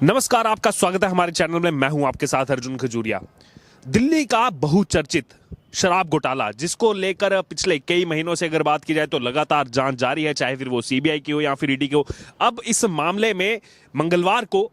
नमस्कार, आपका स्वागत है हमारे चैनल में। मैं हूं आपके साथ अर्जुन खजूरिया। दिल्ली का बहुचर्चित शराब घोटाला, जिसको लेकर पिछले कई महीनों से अगर बात की जाए तो लगातार जांच जारी है, चाहे फिर वो सीबीआई की हो या फिर ईडी की हो। अब इस मामले में मंगलवार को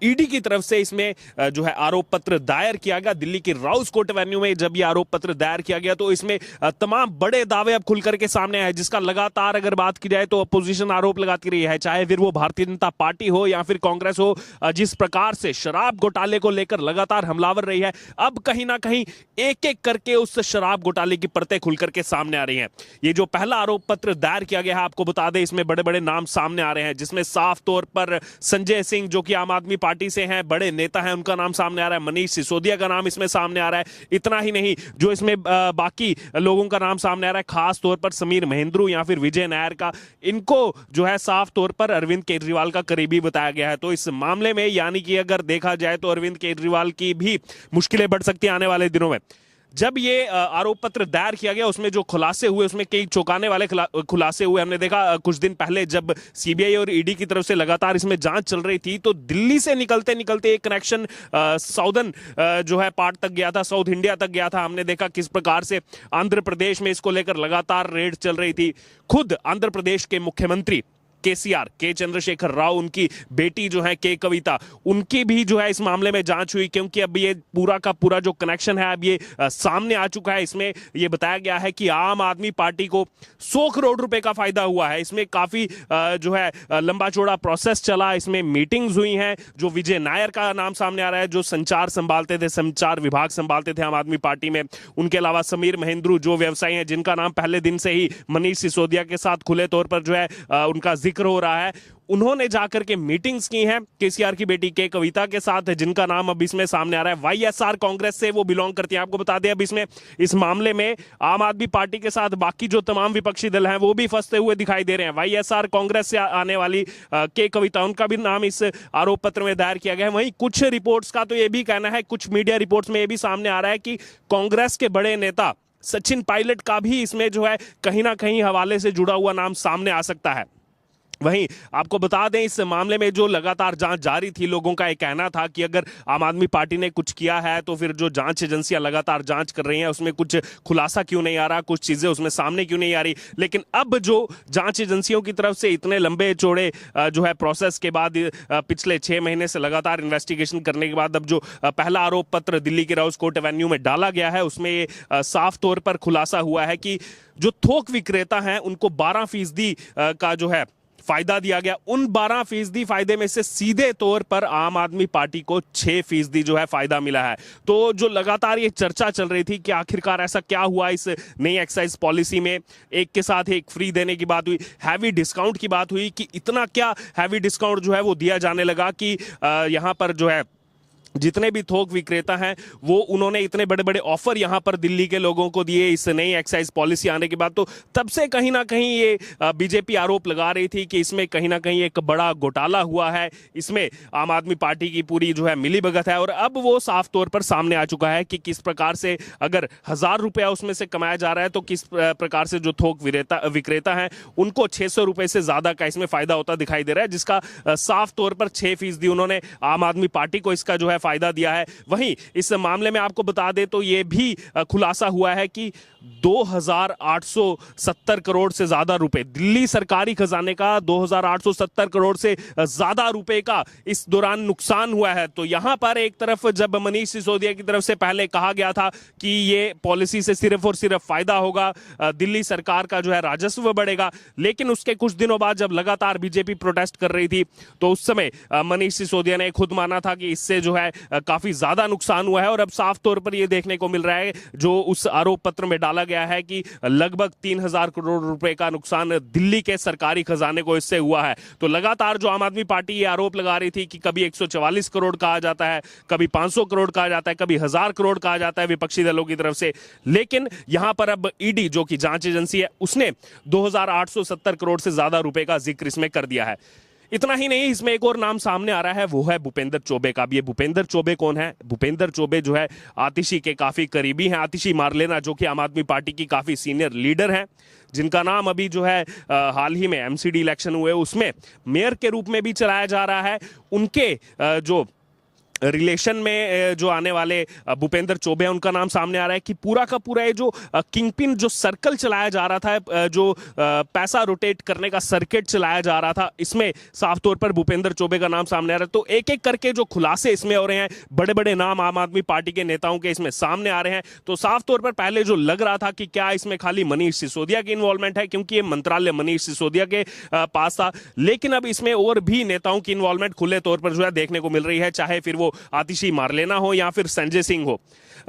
ईडी की तरफ से इसमें जो है आरोप पत्र दायर किया गया। दिल्ली के राउस कोर्ट एवेन्यू में जब ये आरोप पत्र दायर किया गया तो इसमें तमाम बड़े दावे अब खुल करके सामने आए, जिसका लगातार अगर बात की जाए तो अपोजिशन आरोप लगाती रही है, चाहे फिर वो भारतीय जनता पार्टी हो या फिर कांग्रेस हो। जिस प्रकार से शराब घोटाले को लेकर लगातार हमलावर रही है, अब कहीं ना कहीं एक एक करके उस शराब घोटाले की परतें खुल करके सामने आ रही हैं। ये जो पहला आरोप पत्र दायर किया गया है, आपको बता दें, इसमें बड़े बड़े नाम सामने आ रहे हैं, जिसमें साफ तौर पर संजय सिंह, जो कि आम आदमी पार्टी से हैं, बड़े नेता हैं, उनका नाम सामने आ रहा है। मनीष सिसोदिया का नाम इसमें सामने आ रहा है। इतना ही नहीं, जो इसमें बाकी लोगों का नाम सामने आ रहा है, खास तौर पर समीर महेंद्रू या फिर विजय नायर का, इनको जो है साफ तौर पर अरविंद केजरीवाल का करीबी बताया गया है। तो इस मामले में यानी कि अगर देखा जाए तो अरविंद केजरीवाल की भी मुश्किलें बढ़ सकती हैं आने वाले दिनों में। जब ये आरोप पत्र दायर किया गया, उसमें जो खुलासे हुए, उसमें कई चौंकाने वाले खुलासे हुए। हमने देखा कुछ दिन पहले जब सीबीआई और ईडी की तरफ से लगातार इसमें जांच चल रही थी, तो दिल्ली से निकलते निकलते एक कनेक्शन साउदर्न जो है पार्ट तक गया था, साउथ इंडिया तक गया था। हमने देखा किस प्रकार से आंध्र प्रदेश में इसको लेकर लगातार रेड चल रही थी। खुद आंध्र प्रदेश के मुख्यमंत्री केसीआर, के चंद्रशेखर राव, उनकी बेटी जो है के कविता, उनकी भी जो है इस मामले में जांच हुई, क्योंकि अब ये पूरा का पूरा जो कनेक्शन है अब ये सामने आ चुका है। इसमें ये बताया गया है कि आम आदमी पार्टी को 100 करोड़ रुपए का फायदा हुआ है। इसमें काफी जो है लंबा चौड़ा प्रोसेस चला, इसमें मीटिंग्स हुई हैं। जो विजय नायर का नाम सामने आ रहा है, जो संचार संभालते थे, संचार विभाग संभालते थे आम आदमी पार्टी में। उनके अलावा समीर महेंद्रू, जो व्यवसायी हैं, जिनका नाम पहले दिन से ही मनीष सिसोदिया के साथ खुले तौर पर जो है उनका जिक्र हो रहा है, उन्होंने जाकर के मीटिंग्स की हैं केसीआर की बेटी के कविता के साथ, जिनका नाम अब इसमें सामने आ रहा है। वाईएसआर कांग्रेस से वो बिलोंग करती हैं। आपको बता दें, अब इसमें इस मामले में आम आदमी पार्टी के साथ बाकी जो तमाम विपक्षी दल हैं वो भी फंसते हुए दिखाई दे रहे हैं। वाईएसआर कांग्रेस से आने वाली के कविता, उनका भी नाम इस आरोप पत्र में दायर किया गया है। वहीं कुछ रिपोर्ट्स का तो ये भी कहना है, कुछ मीडिया रिपोर्ट्स में ये भी सामने आ रहा है कि कांग्रेस के बड़े नेता सचिन पायलट का भी इसमें जो है कहीं ना कहीं हवाले से जुड़ा हुआ नाम सामने आ सकता है। वहीं आपको बता दें, इस मामले में जो लगातार जांच जारी थी, लोगों का एक कहना था कि अगर आम आदमी पार्टी ने कुछ किया है तो फिर जो जांच एजेंसियां लगातार जांच कर रही हैं उसमें कुछ खुलासा क्यों नहीं आ रहा, कुछ चीजें उसमें सामने क्यों नहीं आ रही। लेकिन अब जो जांच एजेंसियों की तरफ से इतने लंबे चौड़े जो है प्रोसेस के बाद, पिछले 6 महीने से लगातार इन्वेस्टिगेशन करने के बाद अब जो पहला आरोप पत्र दिल्ली के राउस कोर्ट एवेन्यू में डाला गया है, उसमें ये साफ तौर पर खुलासा हुआ है कि जो थोक विक्रेता हैं उनको 12% का जो है फायदा दिया गया। उन 12% फायदे में से सीधे तौर पर आम आदमी पार्टी को 6% जो है फायदा मिला है। तो जो लगातार ये चर्चा चल रही थी कि आखिरकार ऐसा क्या हुआ इस नई एक्साइज पॉलिसी में, एक के साथ एक फ्री देने की बात हुई, हैवी डिस्काउंट की बात हुई, कि इतना क्या हैवी डिस्काउंट जो है वो दिया जाने लगा कि यहां पर जो है जितने भी थोक विक्रेता हैं वो उन्होंने इतने बड़े बड़े ऑफर यहां पर दिल्ली के लोगों को दिए इस नई एक्साइज पॉलिसी आने के बाद। तो तब से कहीं ना कहीं ये बीजेपी आरोप लगा रही थी कि इसमें कहीं ना कहीं एक बड़ा घोटाला हुआ है, इसमें आम आदमी पार्टी की पूरी जो है मिलीभगत है। और अब वो साफ तौर पर सामने आ चुका है कि किस प्रकार से अगर 1000 रुपया उसमें से कमाया जा रहा है तो किस प्रकार से जो थोक विक्रेता हैं उनको 600 रुपए से ज्यादा का इसमें फायदा होता दिखाई दे रहा है, जिसका साफ तौर पर 6% उन्होंने आम आदमी पार्टी को इसका जो है फायदा दिया है। वहीं इस मामले में आपको बता दें तो यह भी खुलासा हुआ है कि 2870 करोड़ से ज्यादा रुपए, दिल्ली सरकारी खजाने का 2870 करोड़ से ज्यादा रुपए का इस दौरान नुकसान हुआ है। तो यहां पर एक तरफ जब मनीष सिसोदिया की तरफ से पहले कहा गया था कि ये पॉलिसी से सिर्फ और सिर्फ फायदा होगा, दिल्ली सरकार का जो है राजस्व बढ़ेगा, लेकिन उसके कुछ दिनों बाद जब लगातार बीजेपी प्रोटेस्ट कर रही थी तो उस समय मनीष सिसोदिया ने खुद माना था कि इससे जो है काफी ज्यादा नुकसान हुआ है। और अब साफ तौर पर यह देखने को मिल रहा है, जो उस आरोप पत्र में डाला गया है, कि लगभग 3000 करोड़ रुपए का नुकसान दिल्ली के सरकारी खजाने को इससे हुआ है। तो लगातार जो आम आदमी पार्टी ये आरोप लगा रही थी कि कभी 144 करोड़ कहा जाता है, कभी 500 करोड़ कहा जाता है, कभी 1000 करोड़ कहा जाता है विपक्षी दलों की तरफ से, लेकिन यहां पर अब ईडी जो कि जांच एजेंसी है उसने 2870 करोड़ से ज्यादा रुपए का जिक्र इसमें कर दिया है। इतना ही नहीं, इसमें एक और नाम सामने आ रहा है, वो है भूपेंद्र चौबे का। अब ये भूपेंद्र चौबे कौन है? भूपेंद्र चौबे जो है आतिशी के काफी करीबी हैं। आतिशी मारलेना जो कि आम आदमी पार्टी की काफी सीनियर लीडर हैं, जिनका नाम अभी जो है हाल ही में एमसीडी इलेक्शन हुए उसमें मेयर के रूप में भी चलाया जा रहा है। उनके जो रिलेशन में जो आने वाले भूपेंद्र चौबे हैं, उनका नाम सामने आ रहा है कि पूरा का पूरा ये जो किंगपिन जो सर्कल चलाया जा रहा था, जो पैसा रोटेट करने का सर्किट चलाया जा रहा था, इसमें साफ तौर पर भूपेंद्र चौबे का नाम सामने आ रहा है। तो एक एक करके जो खुलासे इसमें हो रहे हैं, बड़े बड़े नाम आम आदमी पार्टी के नेताओं के इसमें सामने आ रहे हैं। तो साफ तौर पर पहले जो लग रहा था कि क्या इसमें खाली मनीष सिसोदिया की इन्वॉल्वमेंट है, क्योंकि ये मंत्रालय मनीष सिसोदिया के पास था, लेकिन अब इसमें और भी नेताओं की इन्वॉल्वमेंट खुले तौर पर जो है देखने को मिल रही है, चाहे फिर वो आतिशी मारलेना हो या फिर संजय सिंह हो।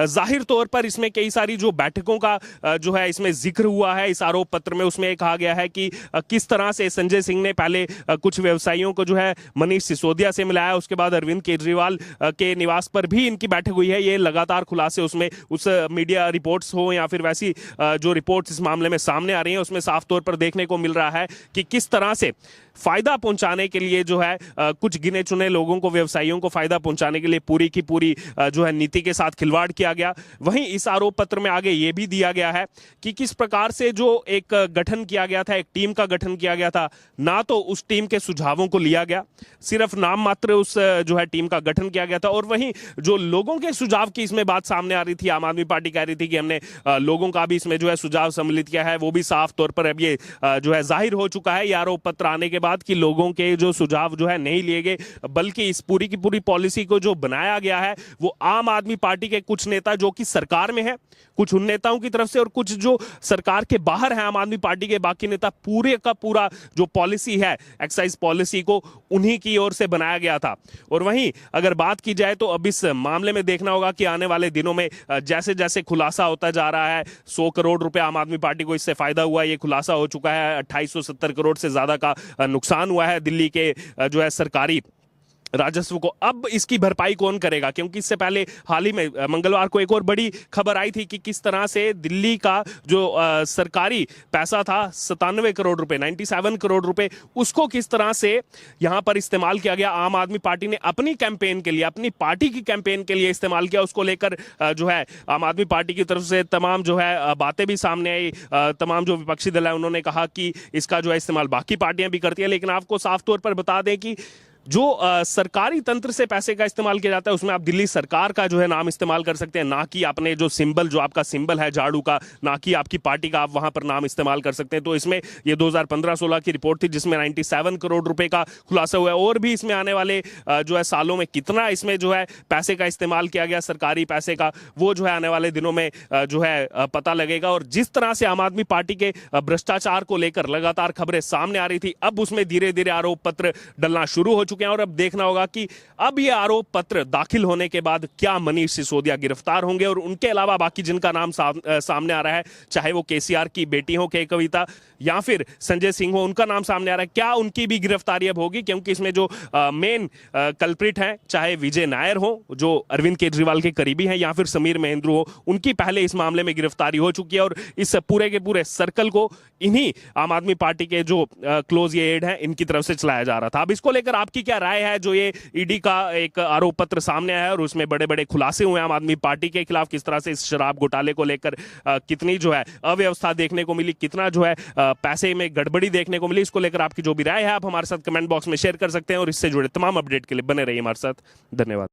जाहिर तौर पर इसमें कई सारी जो बैठकों का जो है इसमें जिक्र हुआ है इस आरोप पत्र में। उसमें कहा गया है कि किस तरह से संजय सिंह ने पहले कुछ व्यवसायियों को जो है मनीष सिसोदिया से मिलाया, उसके बाद अरविंद केजरीवाल के निवास पर भी इनकी बैठक हुई है। ये लगातार खुलासे उसमें उस मीडिया रिपोर्ट्स हो या फिर वैसी जो रिपोर्ट्स इस मामले में सामने आ रही हैं, उसमें साफ तौर पर देखने को मिल रहा है कि किस तरह से फायदा पहुंचाने के लिए जो है कुछ गिने चुने लोगों को, व्यवसायियों को फायदा पहुंचाने के लिए पूरी की पूरी जो है नीति के साथ खिलवाड़ किया गया। वहीं इस आरोप पत्र में आगे यह भी दिया गया है कि किस प्रकार से जो एक गठन किया गया था, एक टीम का गठन किया गया था, ना तो उस टीम के सुझावों को लिया गया, सिर्फ नाम मात्र उस जो है टीम का गठन किया गया था, और वहीं जो लोगों के सुझाव की इसमें बात सामने आ रही थी, आम आदमी पार्टी कह रही थी कि हमने लोगों का भी इसमें जो है सुझाव सम्मिलित किया है, वो भी साफ तौर पर अब ये जो है जाहिर हो चुका है ये आरोप पत्र आने के बाद कि लोगों के जो सुझाव जो है नहीं लिए गए, बल्कि इस पूरी की पूरी पॉलिसी को जो बनाया गया है वो आम आदमी पार्टी के कुछ नेता जो कि सरकार में है, कुछ उन नेताओं की तरफ से, और कुछ जो सरकार के बाहर है आम आदमी पार्टी के बाकी नेता, पूरे का पूरा जो पॉलिसी है एक्साइज पॉलिसी को उन्हीं की ओर से बनाया गया था। और वहीं अगर बात की जाए तो अब इस मामले में देखना होगा कि आने वाले दिनों में जैसे जैसे खुलासा होता जा रहा है, 100 करोड़ रुपए आम आदमी पार्टी को इससे फायदा हुआ, ये खुलासा हो चुका है, 2870 करोड़ से ज्यादा का नुकसान हुआ है दिल्ली के जो है सरकारी राजस्व को। अब इसकी भरपाई कौन करेगा? क्योंकि इससे पहले हाल ही में मंगलवार को एक और बड़ी खबर आई थी कि किस तरह से दिल्ली का जो सरकारी पैसा था 97 करोड़ रुपए, 97 करोड़ रुपए, उसको किस तरह से यहां पर इस्तेमाल किया गया। आम आदमी पार्टी ने अपनी कैंपेन के लिए, अपनी पार्टी की कैंपेन के लिए इस्तेमाल किया। उसको लेकर जो है आम आदमी पार्टी की तरफ से तमाम जो है बातें भी सामने आई। तमाम जो विपक्षी दल है उन्होंने कहा कि इसका जो है इस्तेमाल बाकी पार्टियां भी करती है, लेकिन आपको साफ तौर पर बता दें कि जो सरकारी तंत्र से पैसे का इस्तेमाल किया जाता है उसमें आप दिल्ली सरकार का जो है नाम इस्तेमाल कर सकते हैं, ना कि अपने जो सिंबल, जो आपका सिंबल है झाड़ू का, ना कि आपकी पार्टी का आप वहां पर नाम इस्तेमाल कर सकते हैं। तो इसमें ये 2015-16 की रिपोर्ट थी जिसमें 97 करोड़ रुपए का खुलासा हुआ है। और भी इसमें आने वाले जो है सालों में कितना इसमें जो है पैसे का इस्तेमाल किया गया, सरकारी पैसे का, वो जो है आने वाले दिनों में जो है पता लगेगा। और जिस तरह से आम आदमी पार्टी के भ्रष्टाचार को लेकर लगातार खबरें सामने आ रही थी, अब उसमें धीरे धीरे आरोप पत्र डलना शुरू हो चुके हैं। और अब देखना होगा कि अब ये आरोप पत्र दाखिल होने के बाद क्या मनीष सिसोदिया गिरफ्तार होंगे, और उनके अलावा बाकी जिनका नाम सामने आ रहा है, चाहे वो केसीआर की बेटी हो के कविता या फिर संजय सिंह हो, उनका नाम सामने आ रहा है, क्या उनकी भी गिरफ्तारी अब होगी? क्योंकि इसमें जो मेन कल्प्रिट हैं, चाहे विजय नायर हो जो अरविंद केजरीवाल के करीबी हैं, या फिर समीर महेंद्र हो, उनकी पहले इस मामले में गिरफ्तारी हो चुकी है। और इस पूरे के पूरे सर्कल को इन्हीं आम आदमी पार्टी के जो क्लोज ये एड है इनकी तरफ से चलाया जा रहा था। अब इसको लेकर आपकी क्या राय है? जो ये ईडी का एक आरोप पत्र सामने आया है और उसमें बड़े बड़े खुलासे हुए आम आदमी पार्टी के खिलाफ, किस तरह से इस शराब घोटाले को लेकर कितनी जो है अव्यवस्था देखने को मिली, कितना जो है पैसे में गड़बड़ी देखने को मिली, इसको लेकर आपकी जो भी राय है आप हमारे साथ कमेंट बॉक्स में शेयर कर सकते हैं। और इससे जुड़े तमाम अपडेट के लिए बने रहिए हमारे साथ। धन्यवाद।